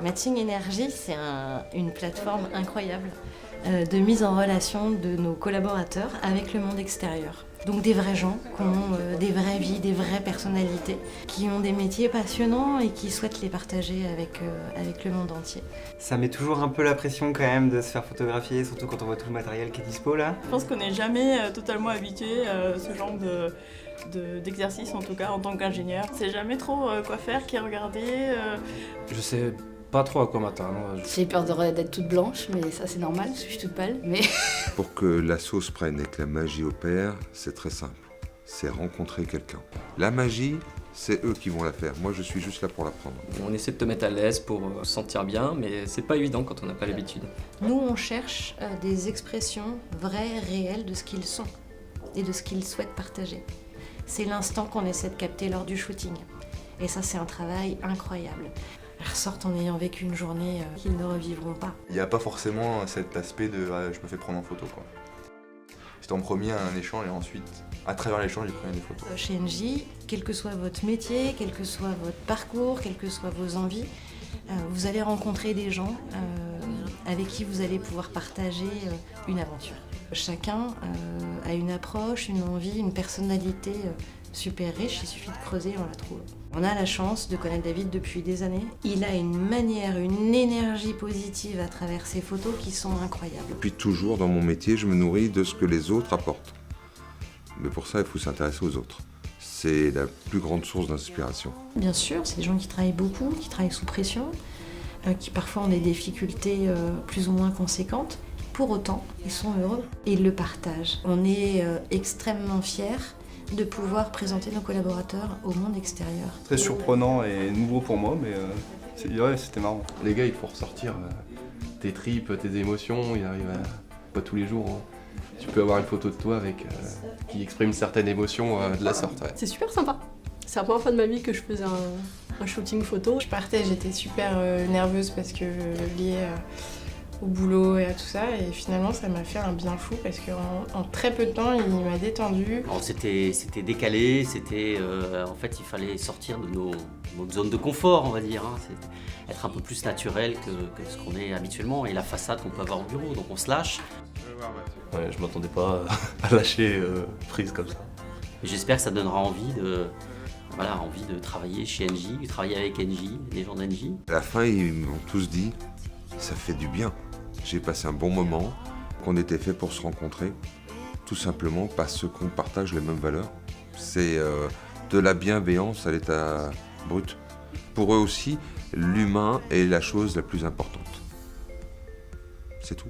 Matching Energy, c'est une plateforme incroyable de mise en relation de nos collaborateurs avec le monde extérieur. Donc des vrais gens qui ont des vraies vies, des vraies personnalités, qui ont des métiers passionnants et qui souhaitent les partager avec le monde entier. Ça met toujours un peu la pression quand même de se faire photographier, surtout quand on voit tout le matériel qui est dispo là. Je pense qu'on n'est jamais totalement habitué à ce genre d'exercice, en tout cas en tant qu'ingénieur. C'est jamais trop quoi faire, qui regarder. Je sais pas trop à quoi m'attendre. J'ai peur d'être toute blanche, mais ça c'est normal, je suis toute pâle. Mais... Pour que la sauce prenne et que la magie opère, c'est très simple. C'est rencontrer quelqu'un. La magie, c'est eux qui vont la faire. Moi, je suis juste là pour la prendre. On essaie de te mettre à l'aise pour se sentir bien, mais c'est pas évident quand on n'a pas l'habitude. Nous, on cherche des expressions vraies, réelles de ce qu'ils sont et de ce qu'ils souhaitent partager. C'est l'instant qu'on essaie de capter lors du shooting. Et ça, c'est un travail incroyable. Ils ressortent en ayant vécu une journée qu'ils ne revivront pas. Il n'y a pas forcément cet aspect de je me fais prendre en photo, quoi. C'était en premier un échange et ensuite, à travers l'échange, j'ai pris des photos. Chez NJ, quel que soit votre métier, quel que soit votre parcours, quelles que soient vos envies, vous allez rencontrer des gens avec qui vous allez pouvoir partager une aventure. Chacun a une approche, une envie, une personnalité super riche, il suffit de creuser et on la trouve. On a la chance de connaître David depuis des années. Il a une manière, une énergie positive à travers ses photos qui sont incroyables. Et puis toujours dans mon métier, je me nourris de ce que les autres apportent. Mais pour ça, il faut s'intéresser aux autres. C'est la plus grande source d'inspiration. Bien sûr, c'est des gens qui travaillent beaucoup, qui travaillent sous pression, qui parfois ont des difficultés plus ou moins conséquentes. Pour autant, ils sont heureux et ils le partagent. On est extrêmement fiers de pouvoir présenter nos collaborateurs au monde extérieur. Très surprenant et nouveau pour moi, mais c'était marrant. Les gars, ils te font ressortir tes tripes, tes émotions, ils arrivent pas tous les jours. Hein. Tu peux avoir une photo de toi avec qui exprime certaines émotions de la sorte. Ouais. C'est super sympa. C'est la première fois de ma vie que je faisais un shooting photo. Je partais, j'étais super nerveuse parce que liée au boulot et à tout ça, et finalement ça m'a fait un bien fou parce qu'en très peu de temps il m'a détendu. C'était décalé, en fait il fallait sortir de notre zone de confort, on va dire, hein. Être un peu plus naturel que ce qu'on est habituellement et la façade qu'on peut avoir au bureau, donc on se lâche. Ouais, je m'attendais pas à lâcher prise comme ça. J'espère que ça donnera envie de travailler chez NJ, de travailler avec NJ, les gens d'NJ. À la fin, ils m'ont tous dit, ça fait du bien. J'ai passé un bon moment, qu'on était fait pour se rencontrer, tout simplement parce qu'on partage les mêmes valeurs. C'est de la bienveillance à l'état brut. Pour eux aussi, l'humain est la chose la plus importante. C'est tout.